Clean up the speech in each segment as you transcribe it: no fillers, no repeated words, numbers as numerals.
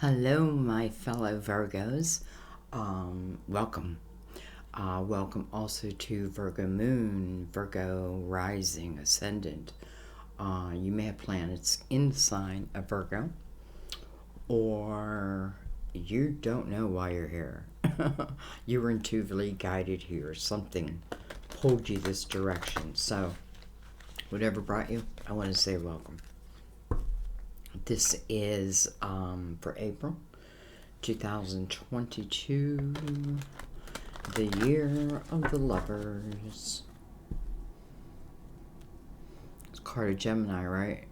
Hello, my fellow Virgos. Welcome. Welcome also to Virgo Moon, Virgo Rising, Ascendant. You may have planets in the sign of Virgo, or you don't know why you're here. You were intuitively guided here. Something pulled you this direction. So, whatever brought you, I want to say welcome. This is for April 2022, the year of the lovers. It's card of Gemini, right?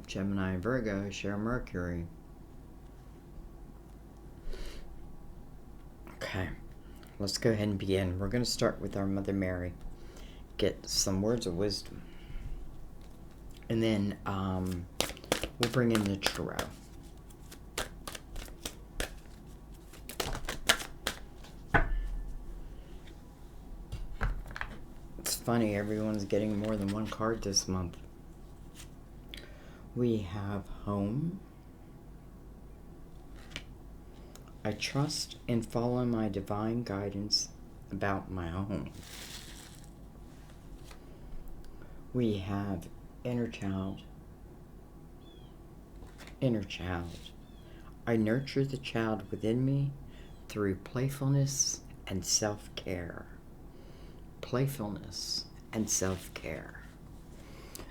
Gemini and Virgo share Mercury. Okay, let's go ahead and begin. We're going to start with our Mother Mary. Get some words of wisdom. And then we'll bring in the tarot. It's funny, everyone's getting more than one card this month. We have home. I trust and follow my divine guidance about my home. We have inner child. Inner child. I nurture the child within me through playfulness and self-care. Playfulness and self-care.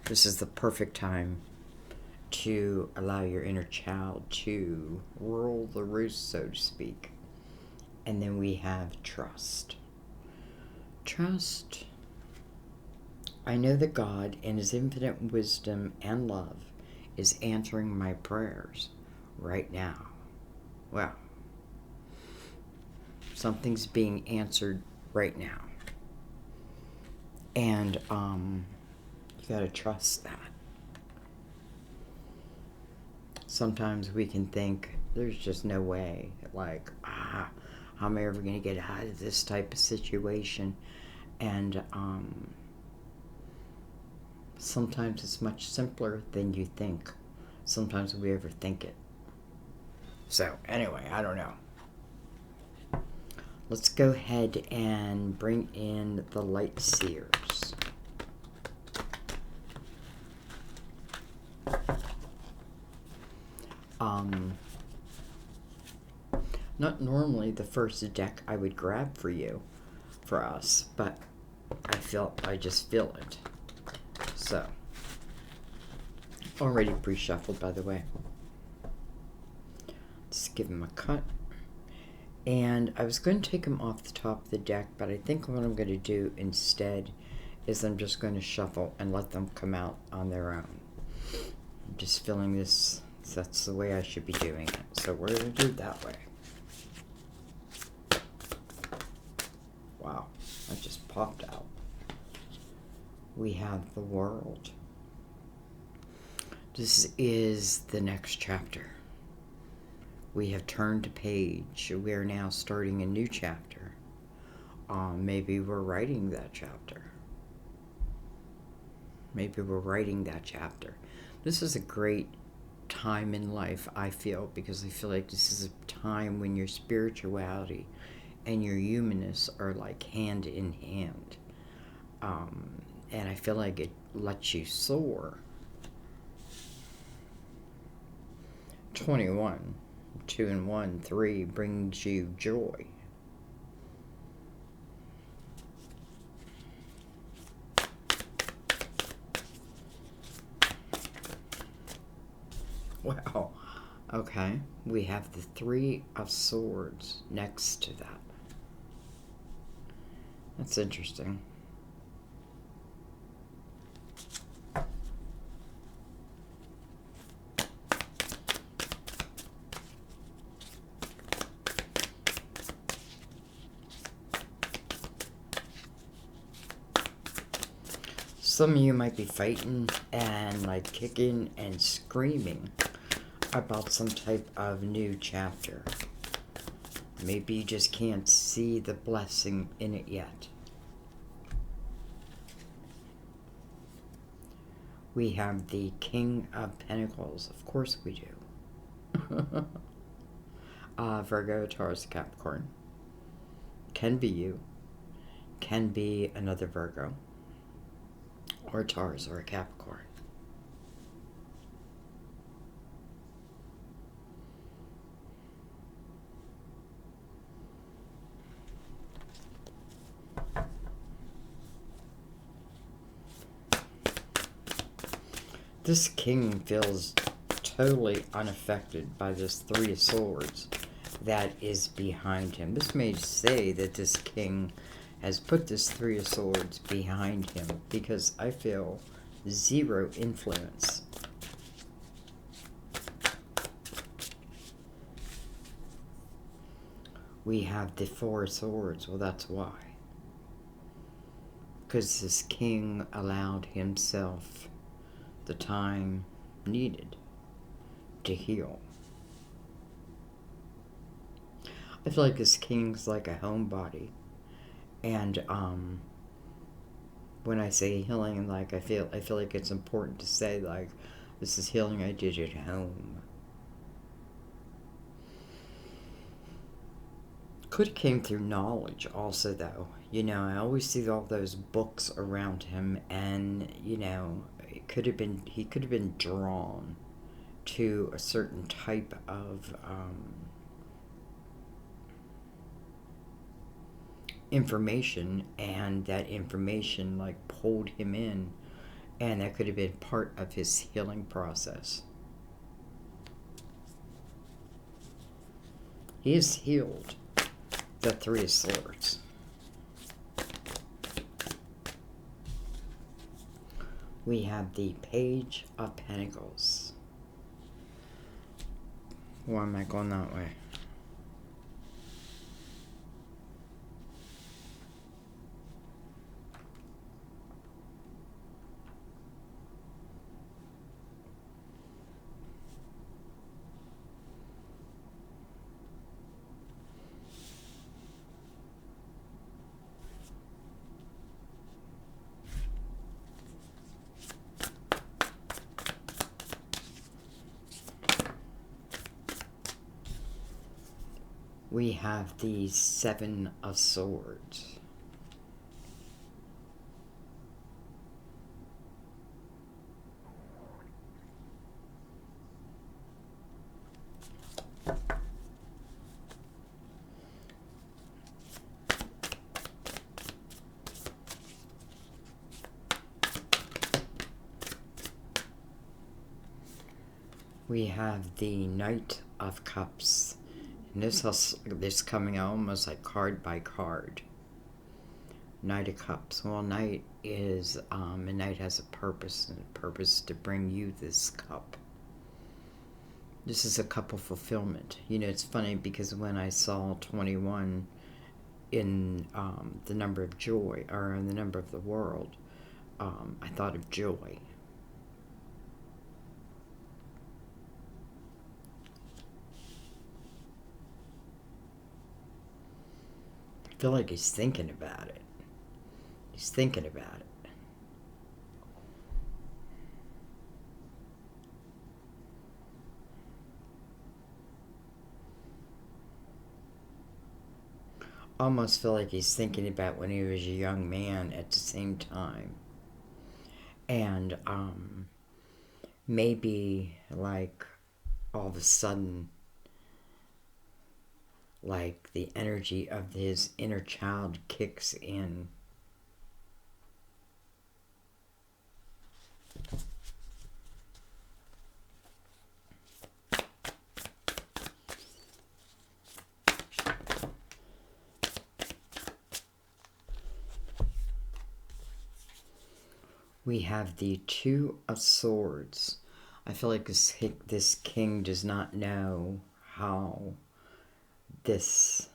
This is the perfect time to allow your inner child to rule the roost, so to speak. And then we have trust. Trust. I know that God, in His infinite wisdom and love, is answering my prayers right now. Well, something's being answered right now. And you gotta trust that. Sometimes we can think there's just no way, like, how am I ever going to get out of this type of situation? And sometimes it's much simpler than you think. Sometimes we overthink it. So anyway, I don't know. Let's go ahead and bring in the light seers. Not normally the first deck I would grab for you, for us, but I just feel it. So, already pre-shuffled, by the way. Just give him a cut. And I was going to take him off the top of the deck, but I think what I'm going to do instead is I'm just going to shuffle and let them come out on their own. I'm just feeling this, that's the way I should be doing it. So we're going to do it that way. Wow, that just popped out. We have the World. This is the next chapter. We have turned a page. We are now starting a new chapter. Maybe we're writing that chapter. Maybe we're writing that chapter. This is a great time in life, I feel, because I feel like this is a time when your spirituality and your humanness are like hand in hand. And I feel like it lets you soar. 21, 2 and 1, 3 brings you joy. Wow. Okay, we have the 3 of Swords next to that. That's interesting. Some of you might be fighting and like kicking and screaming about some type of new chapter. Maybe you just can't see the blessing in it yet. We have the King of Pentacles. Of course we do. Virgo, Taurus, Capricorn. Can be you. Can be another Virgo. Or a Taurus or a Capricorn. This king feels totally unaffected by this Three of Swords that is behind him. This may say that this king has put this Three of Swords behind him because I feel zero influence. We have the Four of Swords. Well, that's why. Because this king allowed himself the time needed to heal. I feel like this king's like a homebody. And when I say healing, like I feel like it's important to say, like, this is healing I did at home. Could have came through knowledge also, though. You know, I always see all those books around him, and, you know, he could have been drawn to a certain type of information, and that information like pulled him in, and that could have been part of his healing process. He is healed. The Three of Swords. We have the Page of Pentacles. Why am I going that way? We have the Seven of Swords. We have the Knight of Cups. And this coming out almost like card by card. Knight of Cups. Well, Knight is, a Knight has a purpose, and a purpose to bring you this cup. This is a cup of fulfillment. You know, it's funny because when I saw 21 in the number of joy, or in the number of the world, I thought of joy. I feel like he's thinking about it. He's thinking about it. Almost feel like he's thinking about when he was a young man at the same time. And maybe like all of a sudden, like the energy of his inner child kicks in. We have the Two of Swords. I feel like this king does not know how this,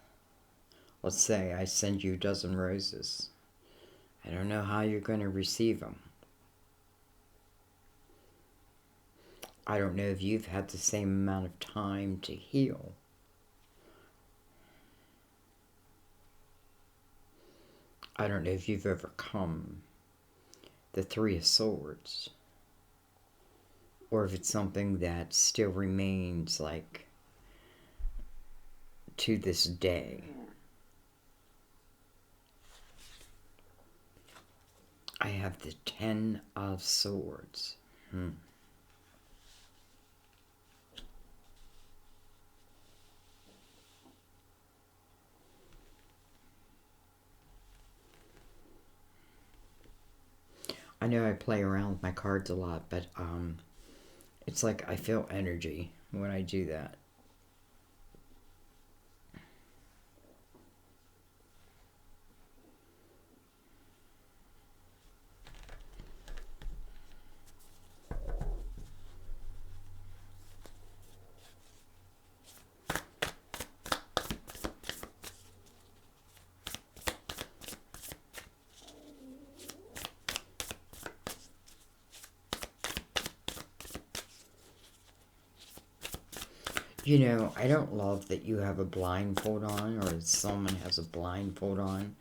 let's say I send you a dozen roses. I don't know how you're going to receive them. I don't know if you've had the same amount of time to heal. I don't know if you've overcome the Three of Swords, or if it's something that still remains like to this day. I have the Ten of Swords. I know I play around with my cards a lot, but it's like I feel energy when I do that. You know, I don't love that you have a blindfold on, or that someone has a blindfold on,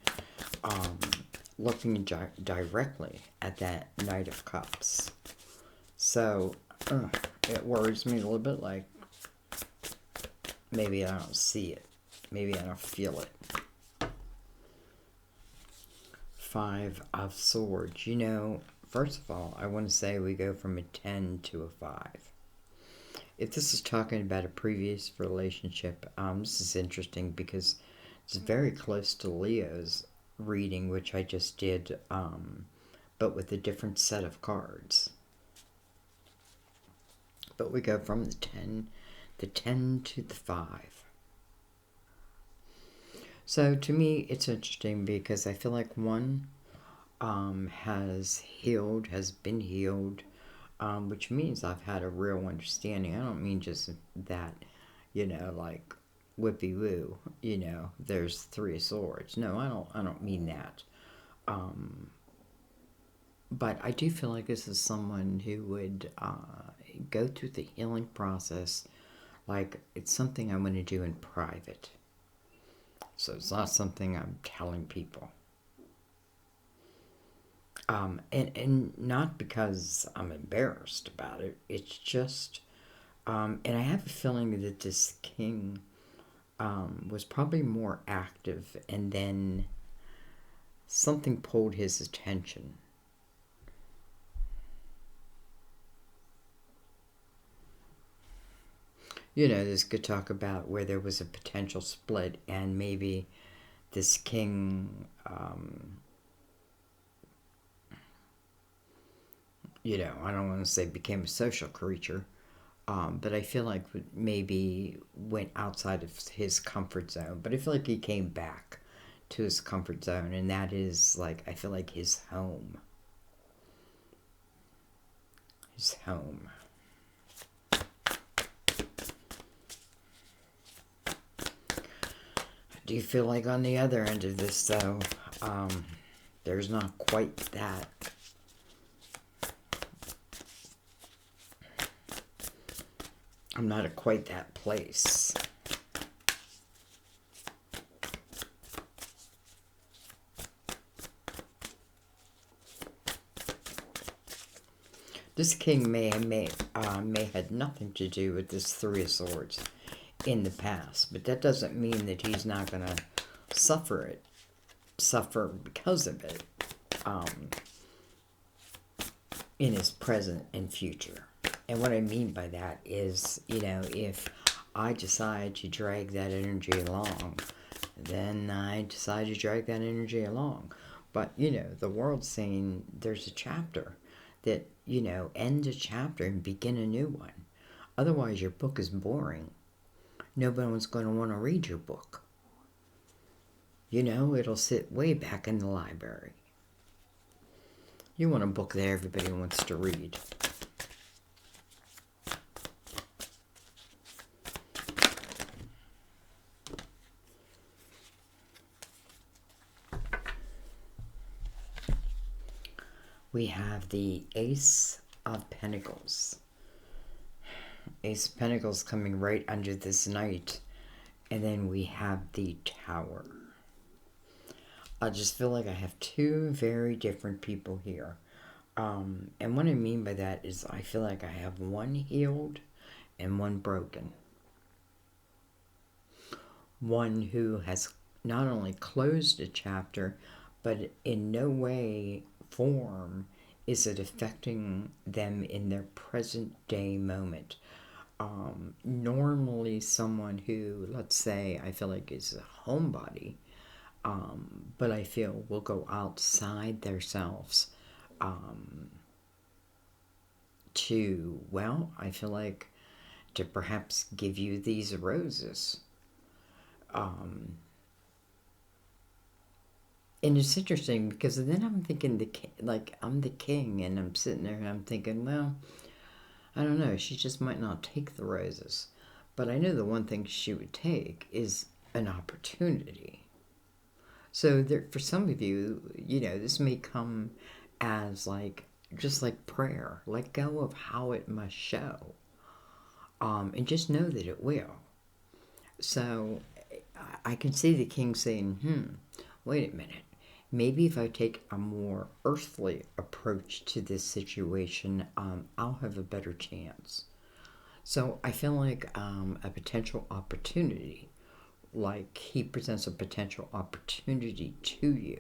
looking directly at that Knight of Cups. So, it worries me a little bit, like, maybe I don't see it. Maybe I don't feel it. Five of Swords. You know, first of all, I want to say we go from a 10 to a 5. If this is talking about a previous relationship, this is interesting because it's very close to Leo's reading, which I just did, but with a different set of cards. But we go from the 10 to the 5. So to me, it's interesting because I feel like one has been healed, which means I've had a real understanding. I don't mean just that, you know, like whippy woo, you know, there's 3 of Swords. No, I don't mean that. But I do feel like this is someone who would go through the healing process like it's something I want to do in private. So it's not something I'm telling people. And not because I'm embarrassed about it. It's just, and I have a feeling that this king was probably more active, and then something pulled his attention. You know, this could talk about where there was a potential split, and maybe this king, you know, I don't want to say became a social creature, but I feel like maybe went outside of his comfort zone. But I feel like he came back to his comfort zone, and that is, like, I feel like his home. His home. Do you feel like on the other end of this, though, there's not quite that. I'm not at quite that place. This king may had nothing to do with this 3 of Swords in the past, but that doesn't mean that he's not going to suffer because of it in his present and future. And what I mean by that is, you know, if I decide to drag that energy along, then I decide to drag that energy along. But, you know, the world's saying there's a chapter that, you know, end a chapter and begin a new one. Otherwise, your book is boring. Nobody's going to want to read your book. You know, it'll sit way back in the library. You want a book that everybody wants to read. We have the Ace of Pentacles. Ace of Pentacles coming right under this Knight. And then we have the Tower. I just feel like I have 2 very different people here. And what I mean by that is I feel like I have one healed and one broken. one who has not only closed a chapter, but in no way, form, is it affecting them in their present day moment. Normally someone who, let's say, I feel like is a homebody, but I feel will go outside themselves to, well, I feel like to perhaps give you these roses. And it's interesting because then I'm thinking like I'm the king, and I'm sitting there and I'm thinking, well, I don't know, she just might not take the roses, but I know the one thing she would take is an opportunity. So there, for some of you, this may come as like just like prayer. Let go of how it must show, and just know that it will. So I can see the king saying, wait a minute. Maybe if I take a more earthly approach to this situation, I'll have a better chance. So I feel like a potential opportunity, like he presents a potential opportunity to you.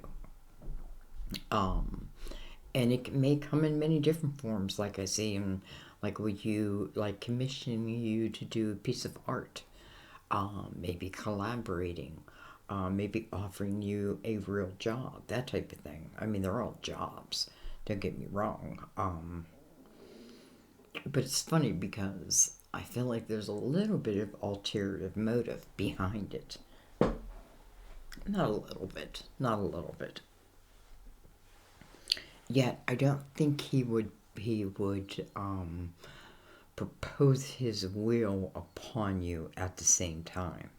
And it may come in many different forms, like I see him, like with you, like commissioning you to do a piece of art, maybe collaborating, maybe offering you a real job, that type of thing. I mean, they're all jobs, don't get me wrong. But it's funny because I feel like there's a little bit of ulterior motive behind it. Not a little bit, not a little bit. Yet I don't think he would propose his will upon you at the same time.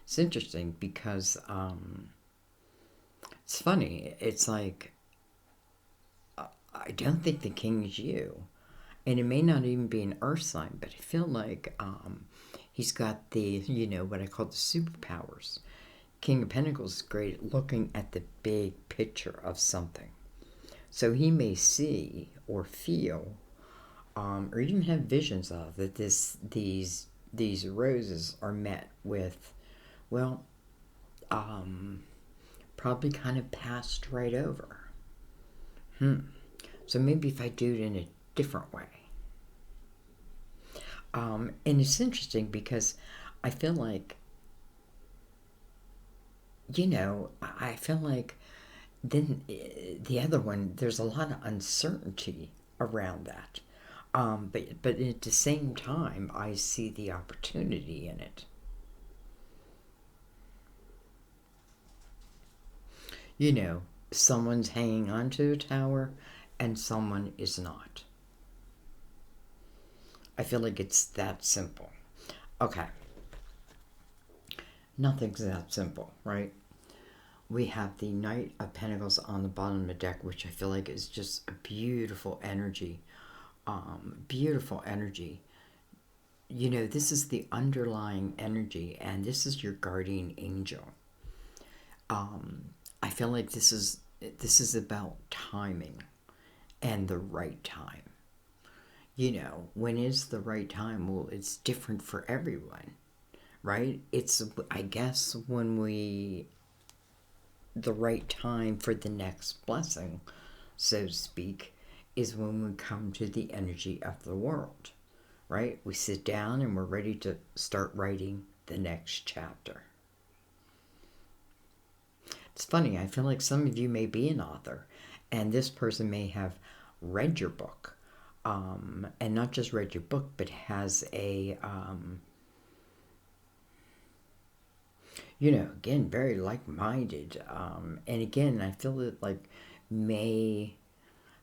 It's interesting because it's funny. It's like I don't think the king is you, and it may not even be an earth sign, but I feel like he's got the what I call the superpowers. King of Pentacles is great at looking at the big picture of something. So he may see or feel, or even have visions of that these roses are met with, well, probably kind of passed right over. So maybe if I do it in a different way. And it's interesting because I feel like, I feel like then the other one, there's a lot of uncertainty around that. But at the same time, I see the opportunity in it. Someone's hanging onto a tower and someone is not. I feel like it's that simple. Okay. Nothing's that simple, right? We have the Knight of Pentacles on the bottom of the deck, which I feel like is just a beautiful energy. Beautiful energy. This is the underlying energy, and this is your guardian angel. I feel like this is about timing and the right time. When is the right time? Well, it's different for everyone, right? It's, I guess, the right time for the next blessing, so to speak, is when we come to the energy of the world, right? We sit down and we're ready to start writing the next chapter. It's funny, I feel like some of you may be an author, and this person may have read your book, and not just read your book, but has a, again, very like-minded, and again, I feel that, like,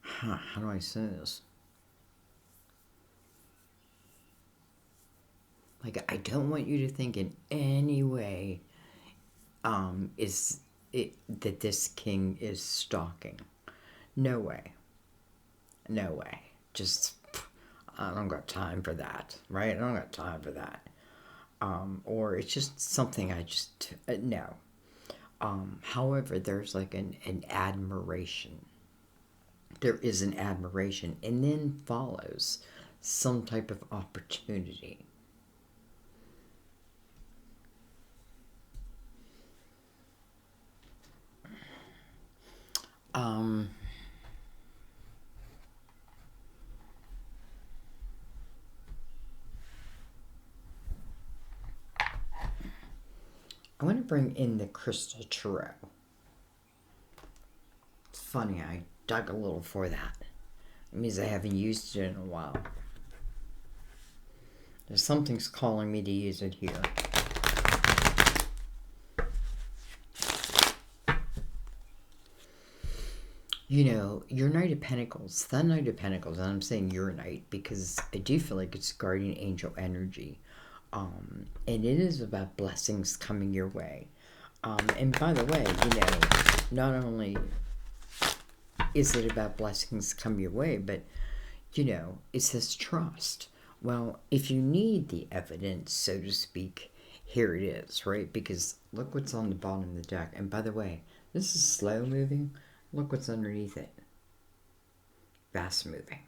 how do I say this? Like, I don't want you to think in any way, that this king is stalking. No way. No way. Just, I don't got time for that, right? I don't got time for that. Or it's just something I just, no. However, there's like an admiration. There is an admiration, and then follows some type of opportunity. I want to bring in the Crystal Tarot. It's funny, I dug a little for that. It means I haven't used it in a while. There's something's calling me to use it here. You know, your Knight of Pentacles, that Knight of Pentacles, and I'm saying your Knight because I do feel like it's guardian angel energy. And it is about blessings coming your way. And by the way, you know, not only is it about blessings come your way, but, you know, it says trust. Well, if you need the evidence, so to speak, here it is, right? Because look what's on the bottom of the deck. And by the way, this is slow moving. Look what's underneath it. Fast moving.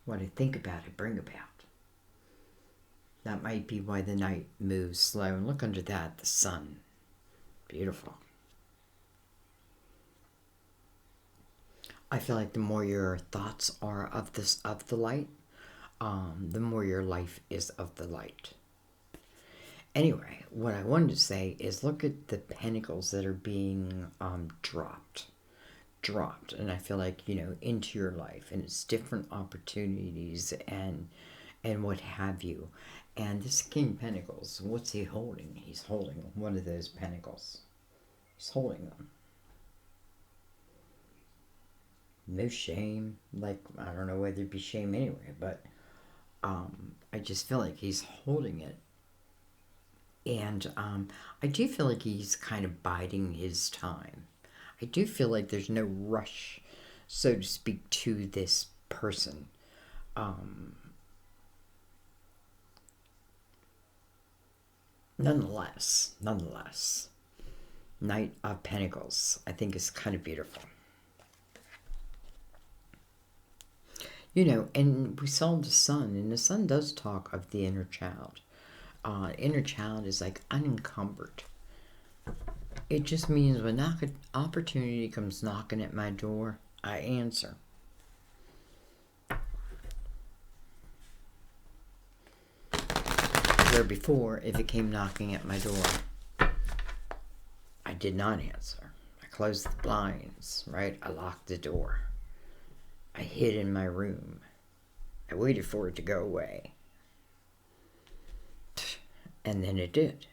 What I think about, I bring about. That might be why the night moves slow. And look under that, the sun. Beautiful. I feel like the more your thoughts are of the light, the more your life is of the light. Anyway, what I wanted to say is look at the pentacles that are being dropped, and I feel like, you know, into your life, and it's different opportunities and what have you. And this King of Pentacles, what's he holding? He's holding one of those pentacles. He's holding them. No shame. Like, I don't know whether it'd be shame anyway, but I just feel like he's holding it. And I do feel like he's kind of biding his time. I do feel like there's no rush, so to speak, to this person. Nonetheless, Knight of Pentacles, I think is kind of beautiful. You know, and we saw the sun, and the sun does talk of the inner child. Inner child is like unencumbered. It just means when opportunity comes knocking at my door, I answer. Where before, if it came knocking at my door, I did not answer. I closed the blinds, right? I locked the door. I hid in my room. I waited for it to go away. And then it did.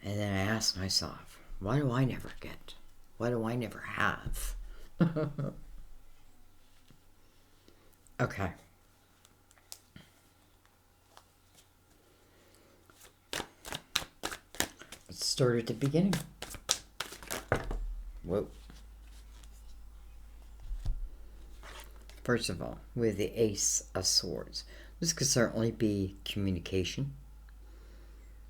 And then I asked myself, why do I never get? Why do I never have? Okay. Let's start at the beginning. Whoa. First of all, with the Ace of Swords, this could certainly be communication.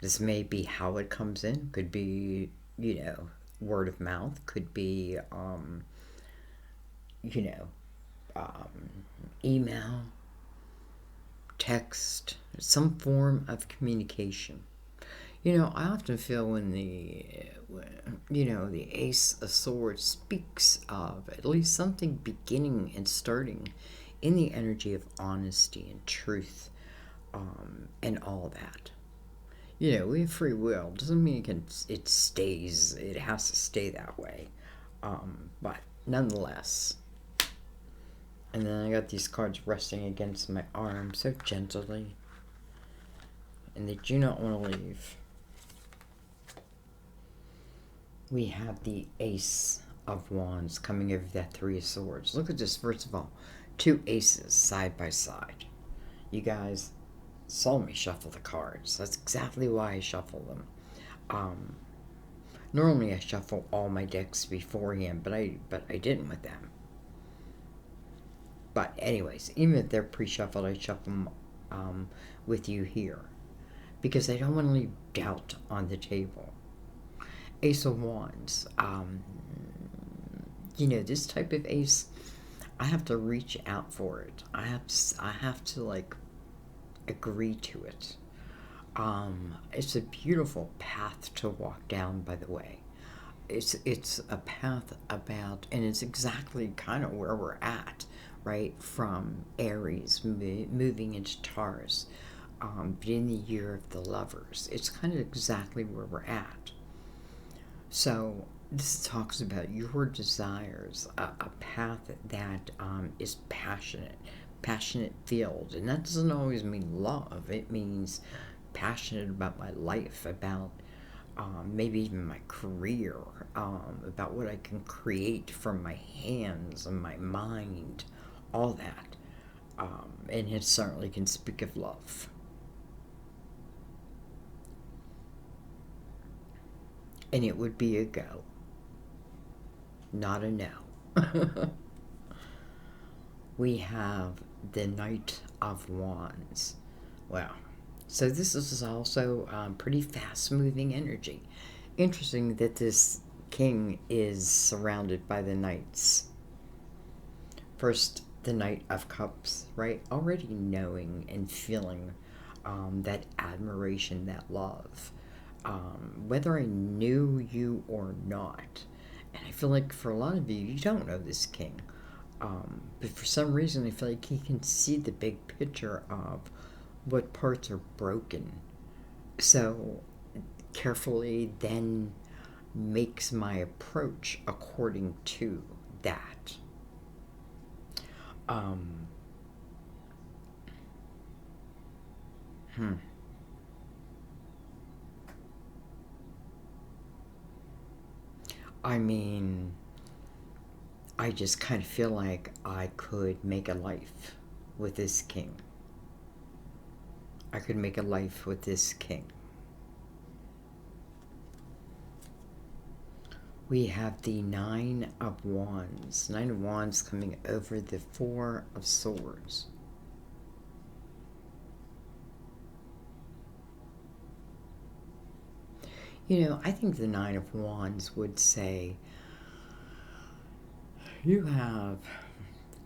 This may be how it comes in. Could be, you know, word of mouth. Could be, you know, email, text, some form of communication. You know, I often feel when the Ace of Swords speaks of at least something beginning and starting in the energy of honesty and truth, and all that. You know, we have free will. Doesn't mean it has to stay that way. But nonetheless. And then I got these cards resting against my arm so gently. And they do not want to leave. We have the Ace of Wands coming over that Three of Swords. Look at this, first of all. Two aces side by side. You guys saw me shuffle the cards. That's exactly why I shuffle them. Normally I shuffle all my decks beforehand, but I didn't with them. But anyways, even if they're pre-shuffled, I shuffle them with you here. Because I don't want to leave doubt on the table. Ace of Wands. You know, this type of ace, I have to reach out for it. I have to like agree to it. It's a beautiful path to walk down, by the way. It's a path about, and it's exactly kind of where we're at, right? From Aries moving into Taurus. but in the year of the lovers. It's kind of exactly where we're at. So this talks about your desires, a path that is passionate filled. And that doesn't always mean love. It means passionate about my life, about maybe even my career, about what I can create from my hands and my mind, all that. And it certainly can speak of love. And it would be a go, not a no. We have the Knight of Wands. Well, so this is also pretty fast-moving energy. Interesting that this king is surrounded by the knights. First, the Knight of Cups, right? Already knowing and feeling that admiration, that love. Whether I knew you or not. And I feel like for a lot of you, you don't know this king. But for some reason, I feel like he can see the big picture of what parts are broken. So carefully then makes my approach according to that. I mean, I just kind of feel like I could make a life with this king. I could make a life with this king. We have the Nine of Wands. Nine of Wands coming over the Four of Swords. You know, I think the Nine of Wands would say, you have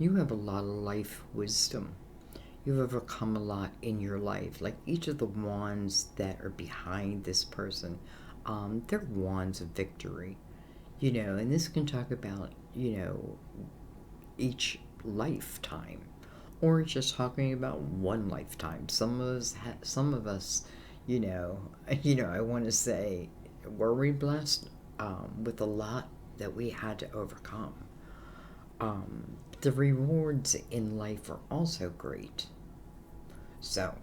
a lot of life wisdom. You've overcome a lot in your life. Like each of the wands that are behind this person, they're wands of victory. You know, and this can talk about, you know, each lifetime, or just talking about one lifetime. Some of us, you know, I want to say, were we blessed with a lot that we had to overcome? The rewards in life are also great. So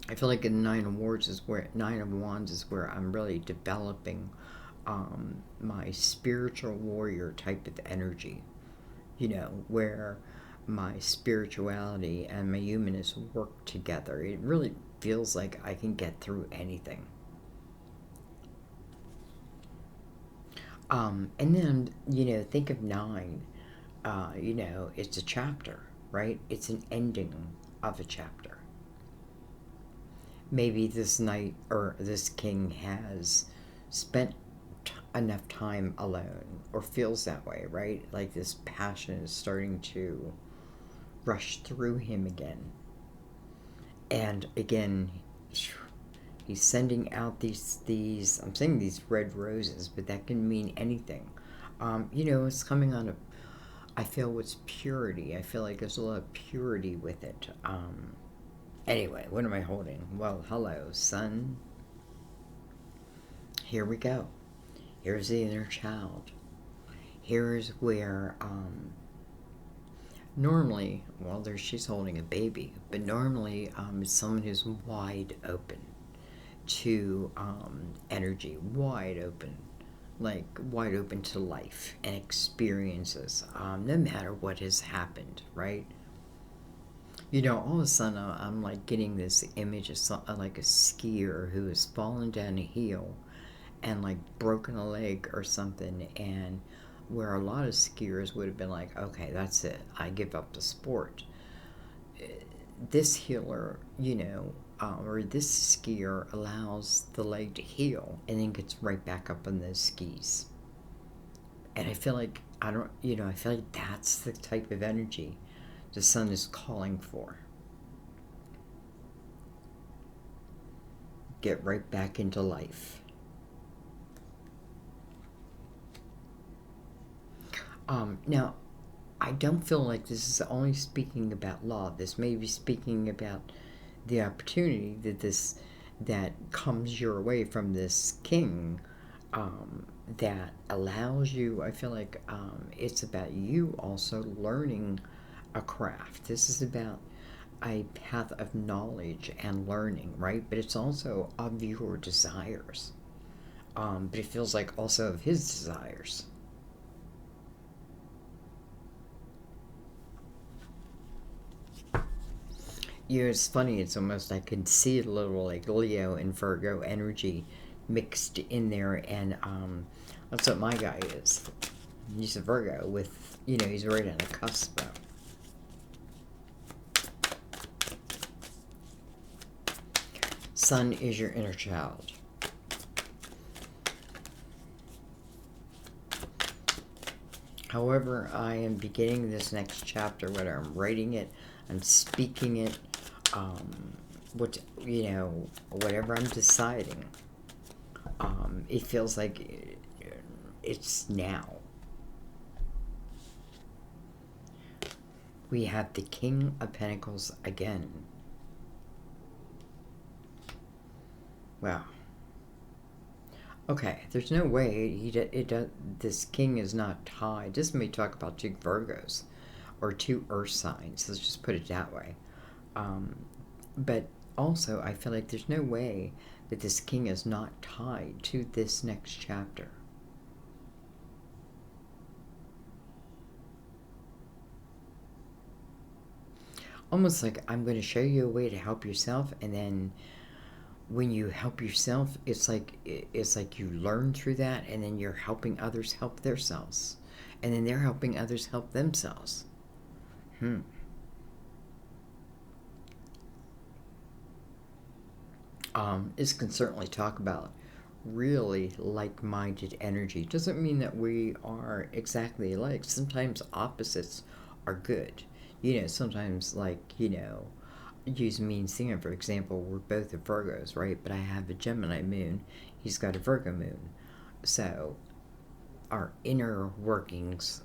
I feel like Nine of Wands is where I'm really developing my spiritual warrior type of energy. You know, where my spirituality and my humanness work together. It really feels like I can get through anything. And then, you know, think of 9. You know, it's a chapter, right? It's an ending of a chapter. Maybe this knight or this king has spent enough time alone, or feels that way, right? Like this passion is starting to rush through him again. And again, he's sending out these I'm saying these red roses, but that can mean anything. You know, it's coming on a, I feel it's purity. I feel like there's a lot of purity with it. Anyway, what am I holding? Well, hello, sun. Here we go. Here's the inner child. Here's where, normally, well, she's holding a baby, but normally it's someone who's wide open to energy, wide open, like wide open to life and experiences, no matter what has happened, right? You know, all of a sudden I'm like getting this image of like a skier who has fallen down a hill and like broken a leg or something, and where a lot of skiers would have been like, okay, that's it, I give up the sport. This healer, you know, or this skier allows the leg to heal and then gets right back up on those skis. And I feel like, I feel like that's the type of energy the sun is calling for. Get right back into life. Now, I don't feel like this is only speaking about law. This may be speaking about the opportunity that comes your way from this king, that allows you, I feel like it's about you also learning a craft. This is about a path of knowledge and learning, right? But it's also of your desires. But it feels like also of his desires. You know, it's funny, it's almost, I can see a little like Leo and Virgo energy mixed in there, and that's what my guy is. He's a Virgo with, you know, he's right on the cusp though. Sun is your inner child. However, I am beginning this next chapter, whether I'm writing it, I'm speaking it, whatever I'm deciding, it feels like it's now. We have the King of Pentacles again. Wow. Okay, there's no way this king is not tied. This may talk about two Virgos or two earth signs. Let's just put it that way. But also, I feel like there's no way that this king is not tied to this next chapter. Almost like I'm going to show you a way to help yourself, and then when you help yourself, it's like you learn through that, and then you're helping others help themselves, and then they're helping others help themselves. This can certainly talk about really like-minded energy. Doesn't mean that we are exactly alike. Sometimes opposites are good. You know, sometimes, like, you know, use mean singer, for example, we're both the Virgos, right? But I have a Gemini moon. He's got a Virgo moon. So our inner workings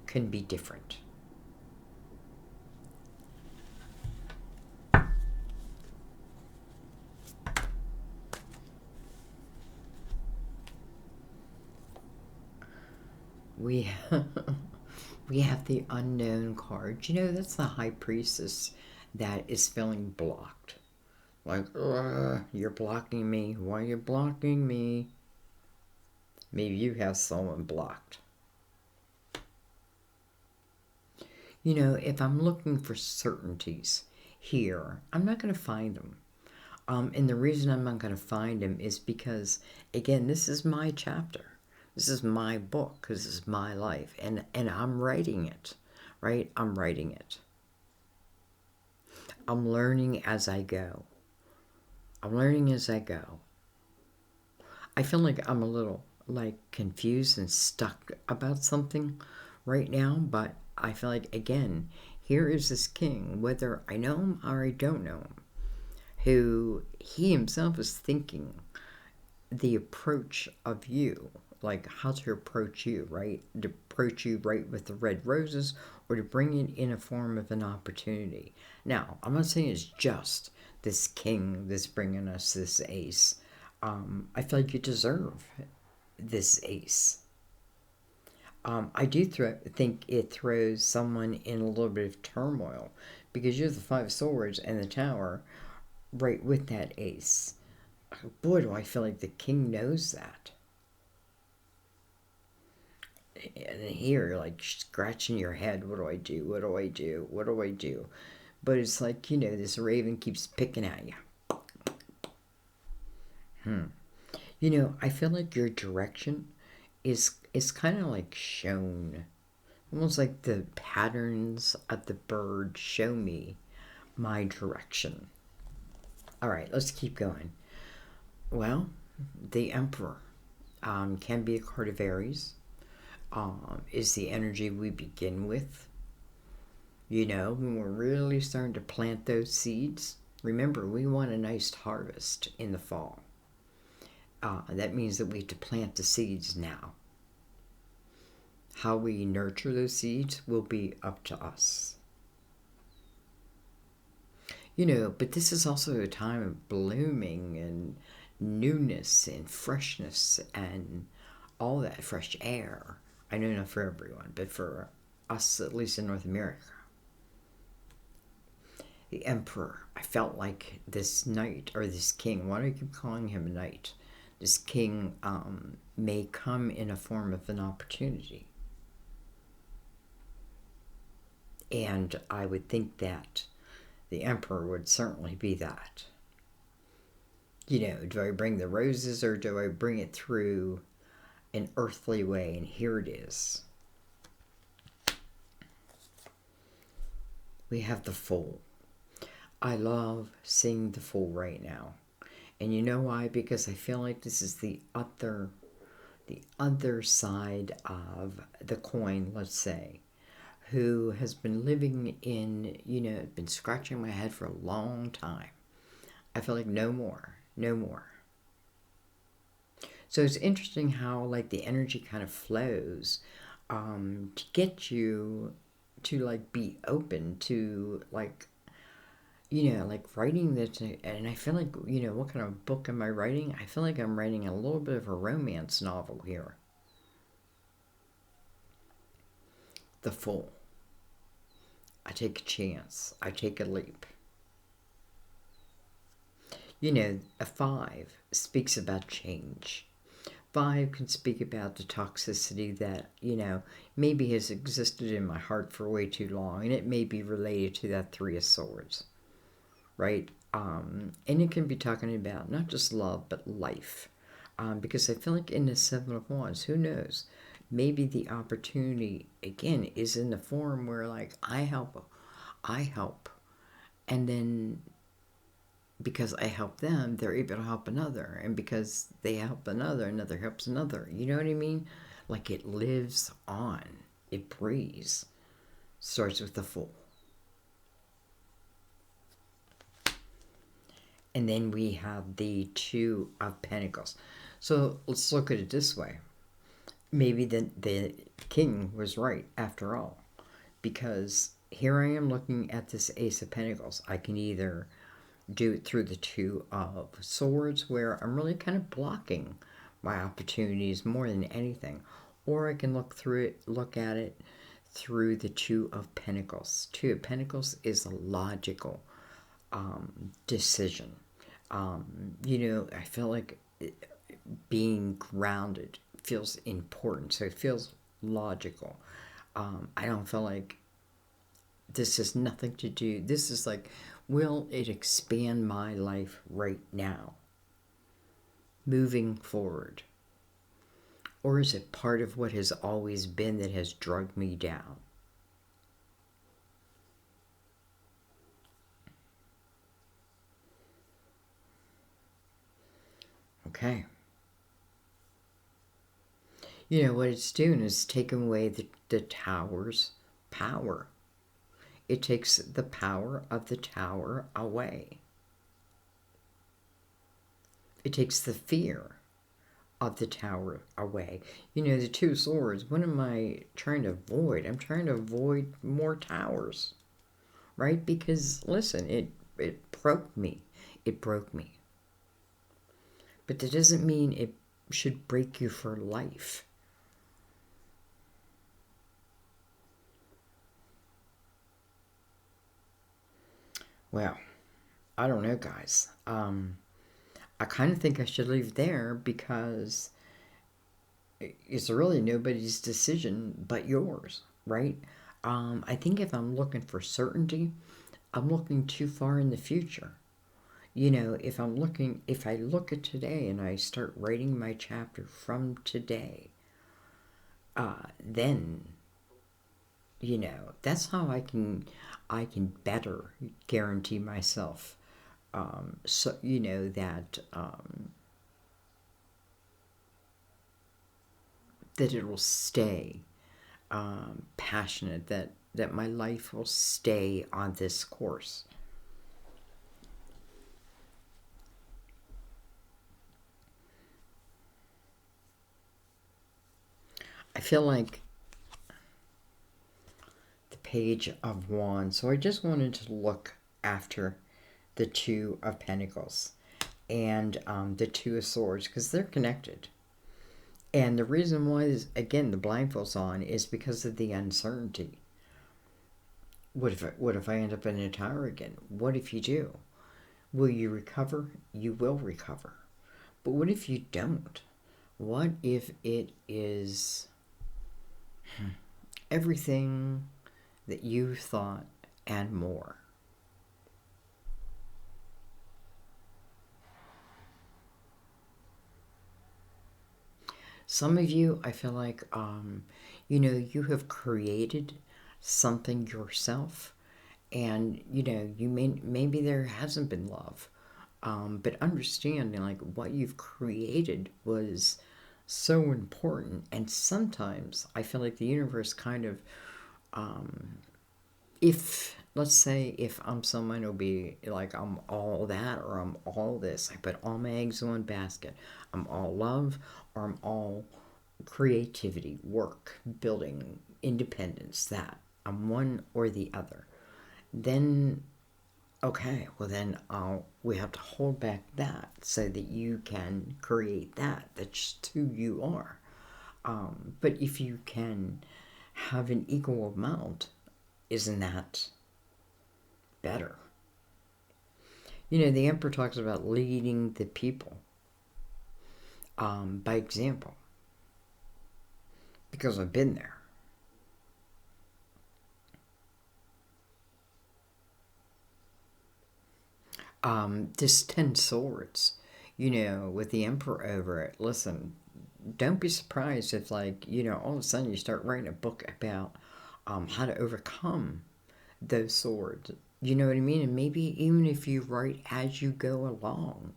can be different. We we have the unknown card. You know, that's the high priestess that is feeling blocked. Like, you're blocking me. Why are you blocking me? Maybe you have someone blocked. You know, if I'm looking for certainties here, I'm not going to find them. And the reason I'm not going to find them is because, again, this is my chapter. This is my book. This is my life. And I'm writing it, right? I'm writing it. I'm learning as I go. I'm learning as I go. I feel like I'm a little, like, confused and stuck about something right now, but I feel like, again, here is this king, whether I know him or I don't know him, who he himself is thinking the approach of you, like how to approach you, right? To approach you right with the red roses, or to bring it in a form of an opportunity. Now, I'm not saying it's just this king that's bringing us this ace. I feel like you deserve this ace. I do think it throws someone in a little bit of turmoil, because you're the Five of Swords and the Tower right with that ace. Boy, do I feel like the king knows that. And here you're like scratching your head. What do I do? What do I do? What do I do? But it's like, you know, this raven keeps picking at you. You know, I feel like your direction is kind of like shown. Almost like the patterns of the bird show me my direction. All right, let's keep going. Well, the Emperor can be a card of Aries. Is the energy we begin with. You know, when we're really starting to plant those seeds, remember, we want a nice harvest in the fall. That means that we have to plant the seeds now. How we nurture those seeds will be up to us. You know, but this is also a time of blooming and newness and freshness and all that fresh air. I know not for everyone, but for us, at least in North America. The Emperor, I felt like this knight, or this king, why do I keep calling him a knight? This king may come in a form of an opportunity. And I would think that the Emperor would certainly be that. You know, do I bring the roses or do I bring it through an earthly way? And here it is. We have the Fool. I love seeing the Fool right now. And you know why? Because I feel like this is the other side of the coin, let's say, who has been living in, you know, been scratching my head for a long time. I feel like no more. So it's interesting how like the energy kind of flows to get you to like be open to like, you know, like writing this. And I feel like, you know, what kind of book am I writing? I feel like I'm writing a little bit of a romance novel here. The Fool. I take a chance. I take a leap. You know, a 5 speaks about change. 5 can speak about the toxicity that, you know, maybe has existed in my heart for way too long, and it may be related to that 3 of Swords, right? And it can be talking about not just love, but life. Because I feel like in the 7 of Wands, who knows? Maybe the opportunity, again, is in the form where, like, I help, and then because I help them, they're able to help another. And because they help another, another helps another. You know what I mean? Like it lives on. It breathes. Starts with the Fool. And then we have the 2 of Pentacles. So let's look at it this way. Maybe the king was right after all. Because here I am looking at this Ace of Pentacles. I can either do it through the 2 of Swords, where I'm really kind of blocking my opportunities more than anything, or I can look at it through the 2 of Pentacles. 2 of Pentacles is a logical decision. You know, I feel like being grounded feels important, so it feels logical. I don't feel like this has nothing to do. This is like, will it expand my life right now, moving forward? Or is it part of what has always been that has drugged me down? Okay. You know, what it's doing is taking away the tower's power. It takes the power of the tower away. It takes the fear of the tower away. You know, the 2 swords, what am I trying to avoid? I'm trying to avoid more towers, right? Because, listen, it broke me. It broke me. But that doesn't mean it should break you for life. Well, I don't know, guys. I kind of think I should leave there because it's really nobody's decision but yours, right? I think if I'm looking for certainty, I'm looking too far in the future. You know, if I look at today and I start writing my chapter from today, then, you know, that's how I can better guarantee myself. So you know that that it will stay passionate. That my life will stay on this course. I feel like the Page of Wands. So I just wanted to look after the Two of Pentacles and the Two of Swords, because they're connected. And the reason why is, again, the blindfolds on is because of the uncertainty. What if I end up in a tower again? What if you do? Will you recover? You will recover. But what if you don't? What if it is everything that you thought and more? Some of you, I feel like, you have created something yourself, and maybe there hasn't been love, but understanding like what you've created was so important. And sometimes I feel like the universe kind of, if let's say if I'm someone who'll be like I'm all that or I'm all this, I put all my eggs in one basket. I'm all love or I'm all creativity, work, building, independence, that I'm one or the other. Then okay, well then we have to hold back that so that you can create that. That's just who you are. But if you can have an equal amount, isn't that better? The Emperor talks about leading the people by example, because I've been there. This 10 swords, with the Emperor over it. Listen, don't be surprised if, like, all of a sudden you start writing a book about how to overcome those swords. You know what I mean? And maybe even if you write as you go along.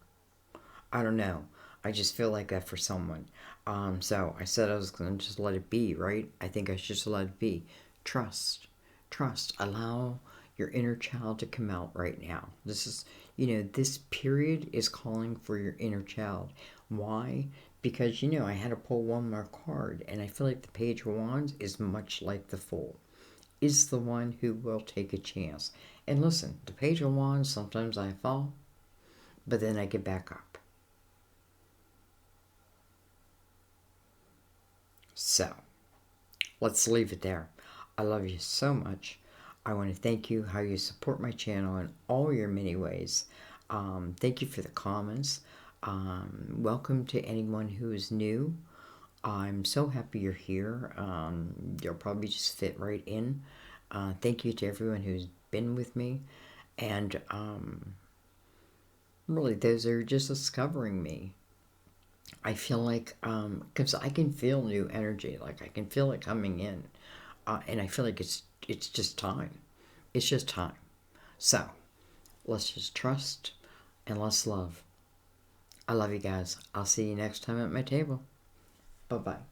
I don't know. I just feel like that for someone. So I said I was going to just let it be, right? I think I should just let it be. Trust. Trust. Allow your inner child to come out right now. This is, this period is calling for your inner child. Why? Because, I had to pull one more card, and I feel like the Page of Wands is much like the Fool. Is the one who will take a chance. And listen, the Page of Wands, sometimes I fall, but then I get back up. So, let's leave it there. I love you so much. I want to thank you how you support my channel in all your many ways. Thank you for the comments. Welcome to anyone who is new. I'm so happy you're here. You'll probably just fit right in. Thank you to everyone who's been with me. And really, those are just discovering me. I feel like, because I can feel new energy, like I can feel it coming in, and I feel like it's just time. It's just time. So, let's just trust and let's love. I love you guys. I'll see you next time at my table. Bye-bye.